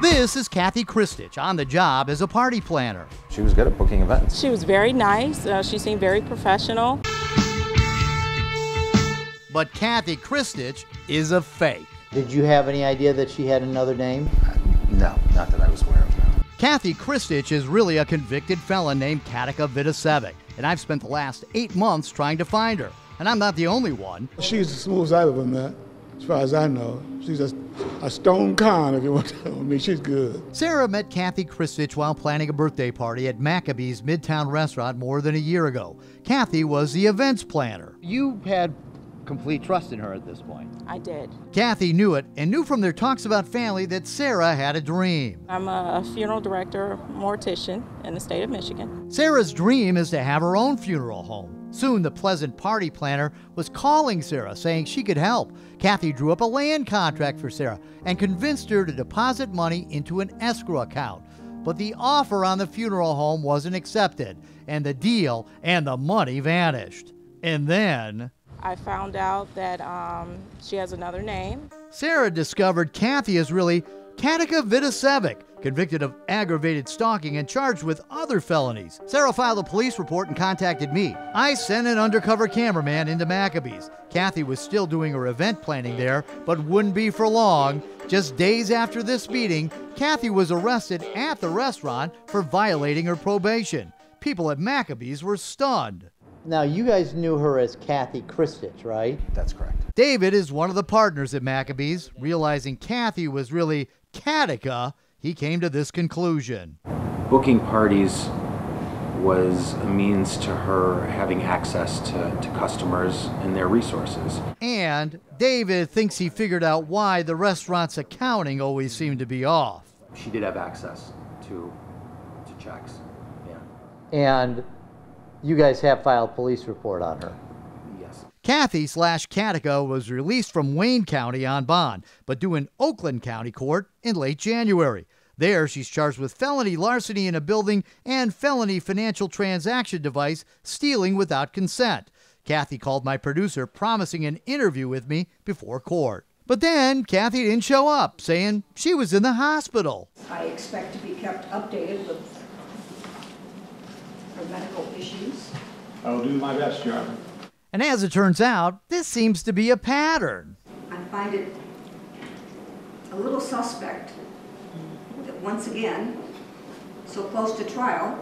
This is Kathy Christich on the job as a party planner. She was good at booking events. She was very nice. She seemed very professional. But Kathy Christich is a fake. Did you have any idea that she had another name? No, not that I was aware of. No. Kathy Christich is really a convicted felon named Katica Vidasevic, and I've spent the last 8 months trying to find her. And I'm not the only one. She's as smooth as I've ever met, as far as I know. She's a stone con, if you want to tell me. She's good. Sarah met Kathy Christich while planning a birthday party at Maccabee's Midtown restaurant more than a year ago. Kathy was the events planner. You had complete trust in her at this point. I did. Kathy knew it and knew from their talks about family that Sarah had a dream. I'm a funeral director, mortician in the state of Michigan. Sarah's dream is to have her own funeral home. Soon, the pleasant party planner was calling Sarah, saying she could help. Kathy drew up a land contract for Sarah and convinced her to deposit money into an escrow account. But the offer on the funeral home wasn't accepted, and the deal and the money vanished. And then I found out that she has another name. Sarah discovered Kathy is really Katica Vidasevic, convicted of aggravated stalking and charged with other felonies. Sarah filed a police report and contacted me. I sent an undercover cameraman into Maccabee's. Kathy was still doing her event planning there, but wouldn't be for long. Just days after this meeting, Kathy was arrested at the restaurant for violating her probation. People at Maccabee's were stunned. Now, you guys knew her as Kathy Christich, right? That's correct. David is one of the partners at Maccabee's. Realizing Kathy was really Katica, he came to this conclusion. Booking parties was a means to her having access to customers and their resources. And David thinks he figured out why the restaurant's accounting always seemed to be off. She did have access to checks, yeah. And you guys have filed police report on her. Yes. Kathy/Katica was released from Wayne County on bond, but due in Oakland County Court in late January. There, she's charged with felony larceny in a building and felony financial transaction device stealing without consent. Kathy called my producer, promising an interview with me before court. But then Kathy didn't show up, saying she was in the hospital. I expect to be kept updated with her medical issues. I'll do my best, Your Honor. And as it turns out, this seems to be a pattern. I find it a little suspect that once again, so close to trial,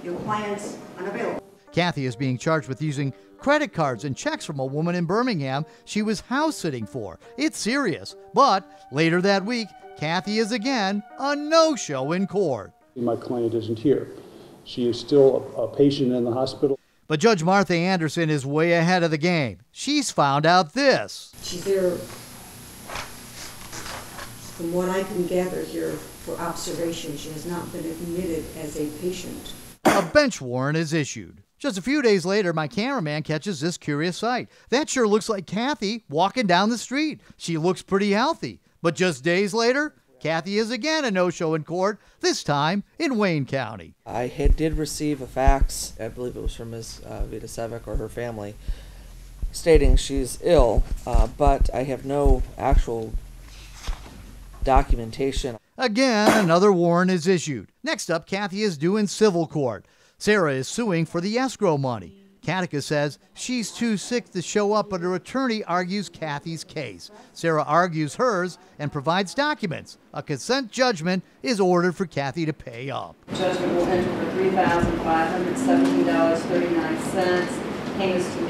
your client's unavailable. Kathy is being charged with using credit cards and checks from a woman in Birmingham she was house sitting for. It's serious. But later that week, Kathy is again a no-show in court. My client isn't here. She is still a patient in the hospital. But Judge Martha Anderson is way ahead of the game. She's found out this. She's there, from what I can gather here, for observation. She has not been admitted as a patient. A bench warrant is issued. Just a few days later, my cameraman catches this curious sight. That sure looks like Kathy walking down the street. She looks pretty healthy. But just days later, Kathy is again a no-show in court, this time in Wayne County. I did receive a fax, I believe it was from Ms. Vidasevic or her family, stating she's ill, but I have no actual documentation. Again, another warrant is issued. Next up, Kathy is due in civil court. Sarah is suing for the escrow money. Katica says she's too sick to show up, but her attorney argues Kathy's case. Sarah argues hers and provides documents. A consent judgment is ordered for Kathy to pay up. Judgment will enter for $3,517.39. Payments to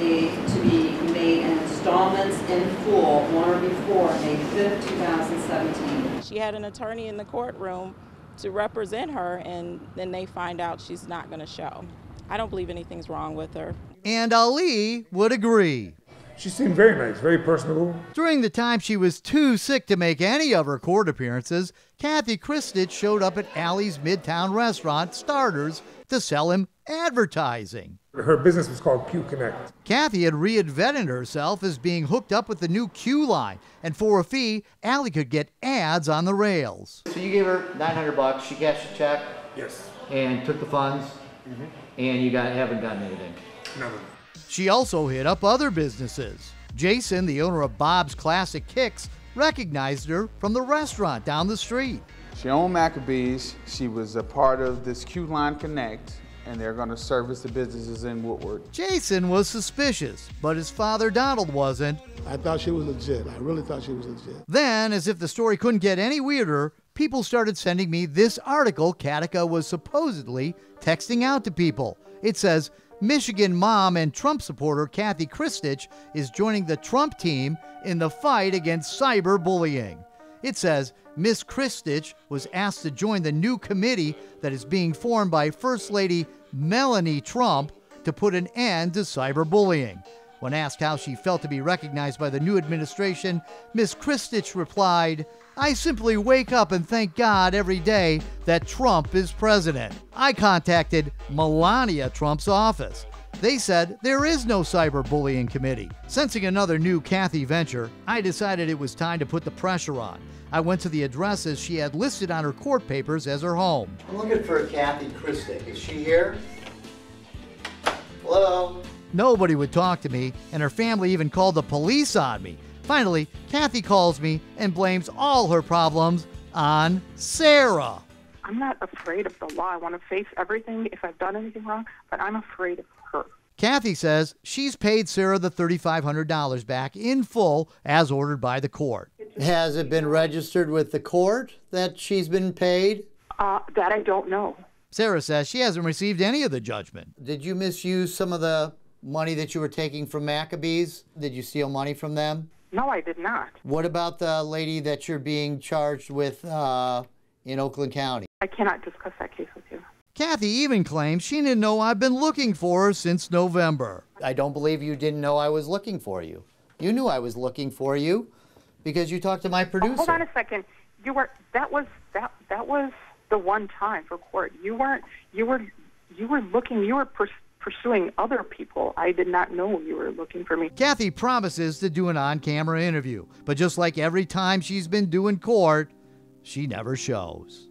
be made in installments in full on or before May 5th, 2017. She had an attorney in the courtroom to represent her, and then they find out she's not going to show. I don't believe anything's wrong with her. And Ali would agree. She seemed very nice, very personable. During the time she was too sick to make any of her court appearances, Kathy Christich showed up at Ali's Midtown restaurant, Starters, to sell him advertising. Her business was called Q Connect. Kathy had reinvented herself as being hooked up with the new Q line, and for a fee, Ali could get ads on the rails. So you gave her $900, she cashed a check? Yes. And took the funds? And you haven't gotten anything? No. She also hit up other businesses. Jason, the owner of Bob's Classic Kicks, recognized her from the restaurant down the street. She owned Maccabees. She was a part of this Q-Line Connect, and they're going to service the businesses in Woodward. Jason was suspicious, but his father Donald wasn't. I thought she was legit. I really thought she was legit. Then, as if the story couldn't get any weirder, people started sending me this article Katica was supposedly texting out to people. It says, Michigan mom and Trump supporter Kathy Kristich is joining the Trump team in the fight against cyberbullying. It says, Miss Kristich was asked to join the new committee that is being formed by First Lady Melanie Trump to put an end to cyberbullying. When asked how she felt to be recognized by the new administration, Miss Kristich replied, I simply wake up and thank God every day that Trump is president. I contacted Melania Trump's office. They said there is no cyberbullying committee. Sensing another new Kathy venture, I decided it was time to put the pressure on. I went to the addresses she had listed on her court papers as her home. I'm looking for Kathy Kristich. Is she here? Hello? Nobody would talk to me, and her family even called the police on me. Finally, Kathy calls me and blames all her problems on Sarah. I'm not afraid of the law. I want to face everything if I've done anything wrong, but I'm afraid of her. Kathy says she's paid Sarah the $3,500 back in full as ordered by the court. Has it been registered with the court that she's been paid? That I don't know. Sarah says she hasn't received any of the judgment. Did you misuse some of the money that you were taking from Maccabees? Did you steal money from them? No, I did not. What about the lady that you're being charged with in Oakland County? I cannot discuss that case with you. Kathy even claims she didn't know I've been looking for her since November. I don't believe you didn't know I was looking for you. You knew I was looking for you because you talked to my producer. Hold on a second. That was the one time for court. You were pursuing other people. I did not know you were looking for me. Kathy promises to do an on-camera interview, but just like every time she's been doing court, she never shows.